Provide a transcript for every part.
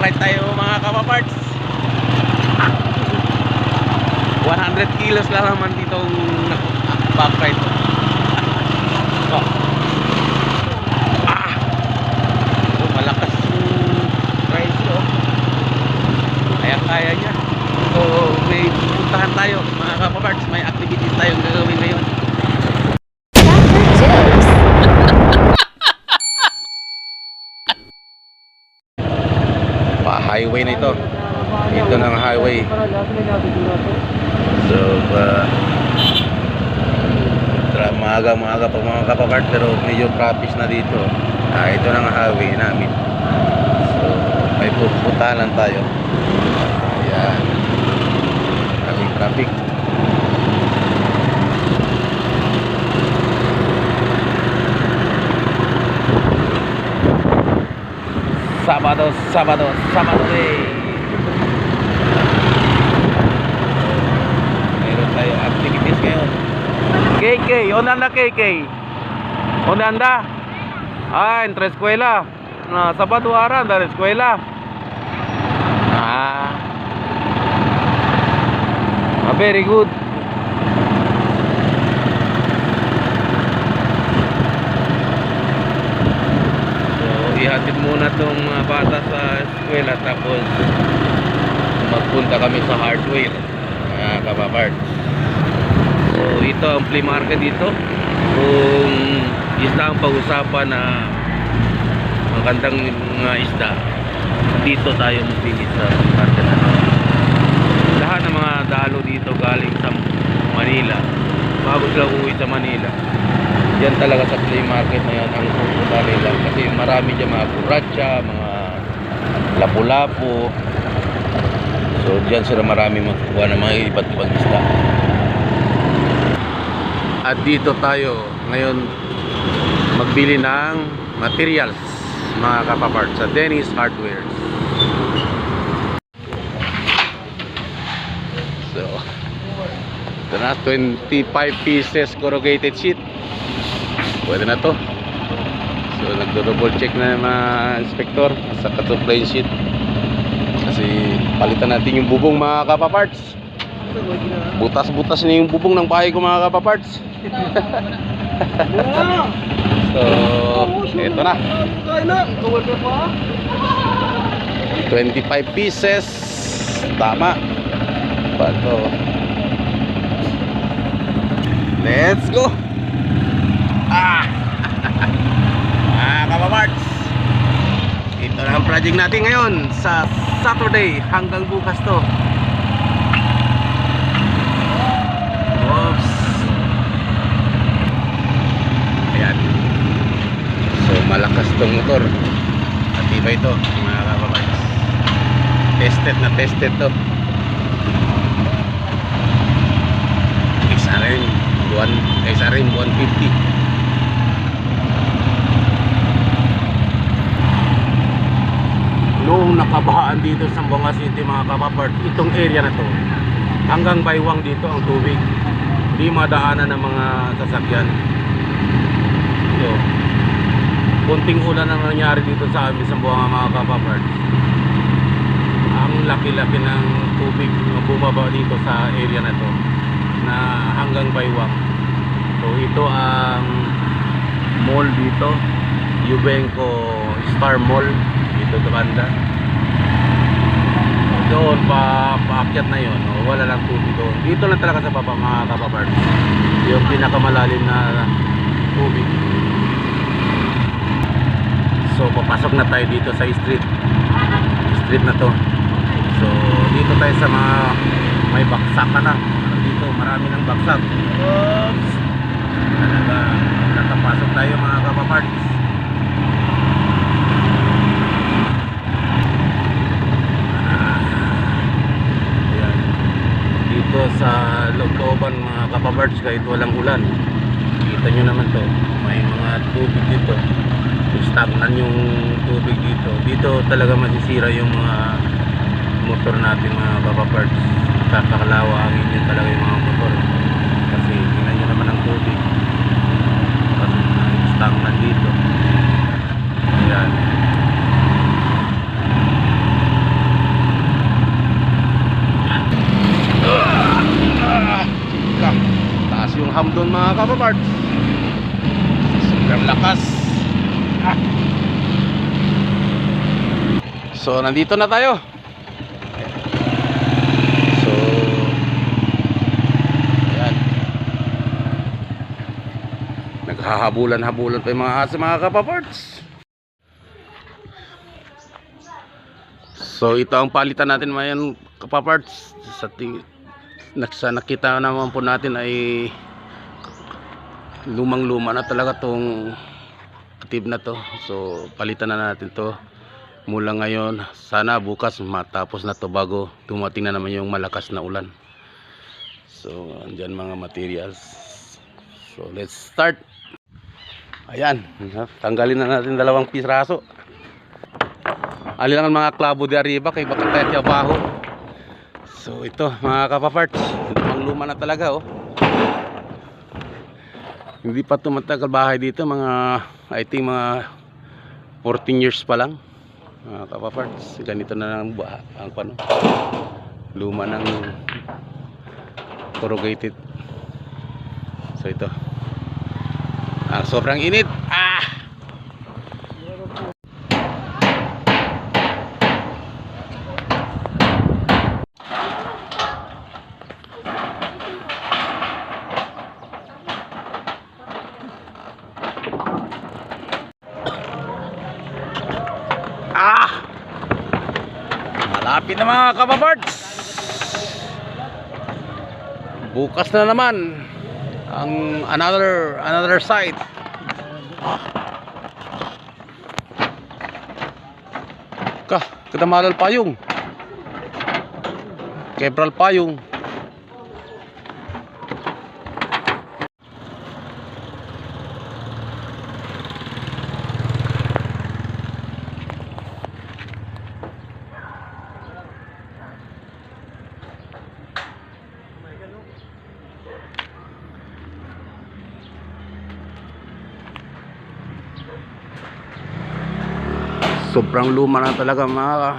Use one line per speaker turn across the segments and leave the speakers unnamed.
ride tayo mga kapaparts. 100 kilos lang naman ditong back ride. Oh. Malakas yung ride ko. Kaya niya. So may puntahan tayo mga kapaparts. May activities tayong gagawin ngayon. Highway na ito. Ito ng highway. So maaga pa mga kapapart, pero medyo traffic na dito. Ito ng highway namin. So may pupuntahan lang tayo. Ayan, kaming traffic. Sabado day. Meron tayo activities ngayon. KK, ¿dónde anda KK? ¿Dónde anda? Entre escuela. Sabado ahora anda en escuela. Very good. Ihatid muna tong mga bata sa eskwela, tapos magpunta kami sa hardware mga kapaparts. So ito ang flea market dito. Kung isda ang pag-usapan na magandang mga isda, dito tayo magpili sa market na to. Lahat ng mga dalo dito galing sa Manila, bago sila uwi sa Manila, yan talaga sa flea market na yan ang pupunta nila, kasi marami dyan mga kuratsa, mga lapu-lapu. So dyan sila marami magkukuha ng mga iba't ibang isda. At dito tayo ngayon magbili ng materials mga kapapart sa Dennis Hardware. So ito na, 25 pieces corrugated sheet. Pwede na to. So nagdo-double check na yung mga inspector sa plain sheet, kasi palitan natin yung bubong mga kapaparts. Butas-butas na yung bubong ng bahay ko mga kapaparts. So eto na, 25 pieces. Tama ba to? Let's go. Kapaparts, ito na ang project natin ngayon sa Saturday hanggang bukas to. Oops. Ayan. So malakas tong motor at iba ito mga kapaparts. Tested na tested to. SRM 150. Noong nakabahaan dito sa Buanga City mga kapapart, itong area na to hanggang baywang dito ang tubig, hindi madaanan ng mga sasakyan. So kunting ulan ang nangyari dito sa amin sa Buanga mga kapapart, ang laki-laki ng tubig na bumaba dito sa area na to na hanggang baywang. So ito ang mall dito, Yubenco Star Mall dito sa banda. Doon paakyat na yun, wala lang tubig doon. Dito lang talaga sa baba mga kapaparts, yung pinakamalalim na tubig. So papasok na tayo dito sa street na to. So dito tayo sa mga may baksakan na. Dito marami ng baksak. Oops. Nakapasok tayo mga kapaparts. Dito sa looban mga kapaparts, kahit walang ulan, kita nyo naman to, may mga tubig dito, stagnan yung tubig dito. Dito talaga masisira yung mga motor natin mga kapaparts. Kakalawangin yun talaga yung mga motor, kasi tingnan nyo naman ang tubig, stagnan dito. Ayan. kapaparts. Sobrang lakas. So nandito na tayo. So ayan, naghahabulan-habulan pa yung mga aso, mga kapaparts. So ito ang palitan natin ngayon, kapaparts. Sa nakita naman po natin ay lumang-luma na talaga tong tip na to. So palitan na natin to mula ngayon. Sana bukas matapos na to bago dumating na naman yung malakas na ulan. So andyan mga materials. So let's start. Ayan, tanggalin na natin dalawang piraso. Alilangan mga klabo di arriba kay baka tayo baho. So ito mga kapaparts, lumang-luma na talaga oh. Hindi pa tumatagal bahay dito, mga I think mga 14 years pa lang. Mga kapaparts, ganito na lang ang pano. Luma ng corrugated. So ito. Sobrang init. Malapit na mga kapaparts. Bukas na naman ang another side. Kadamalal payung. Kebral payung. Sobrang luma na talaga mga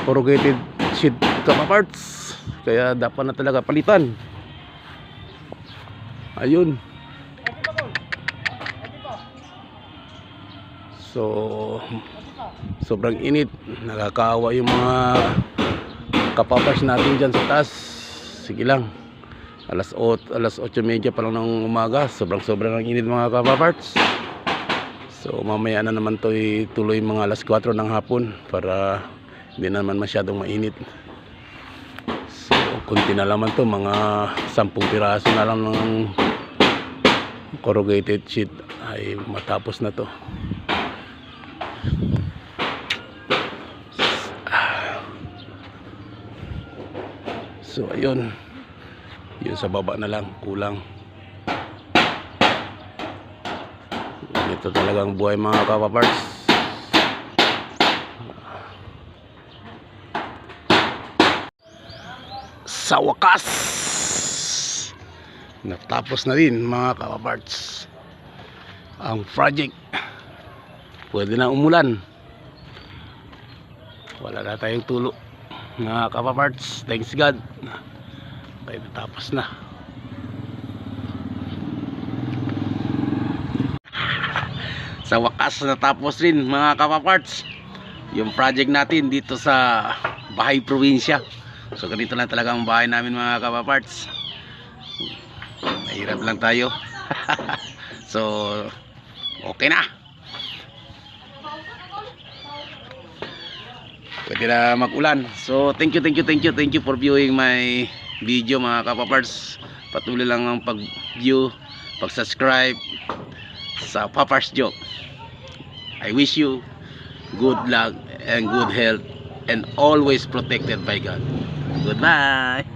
corrugated sheet kapaparts, kaya dapat na talaga palitan. Ayun. So sobrang init, nakakaawa yung mga kapaparts natin dyan sa taas. Sige lang, alas 8:30 pa lang ng umaga. Sobrang init mga kapaparts. So mamaya na naman to ituloy mga alas 4 ng hapon para hindi naman masyadong mainit. So kunti na naman to, mga 10 piraso na lang ng corrugated sheet ay matapos na to. So ayun, yun sa baba na lang kulang. Ito talagang buhay mga kapaparts. Sa wakas natapos na din mga kapaparts ang project. Pwede na umulan, wala na tayong tulo mga kapaparts. Thanks God, kaya natapos na. Sa wakas natapos rin mga kapaparts yung project natin dito sa Bahay Probinsya. So ganito lang talaga ang bahay namin mga kapaparts. Mahirap lang tayo. So okay na, pwede na mag-ulan. So thank you for viewing my video mga kapaparts. Patuloy lang ang pag-view, pag-subscribe sa Papar's Joke. I wish you good luck and good health and always protected by God. Goodbye.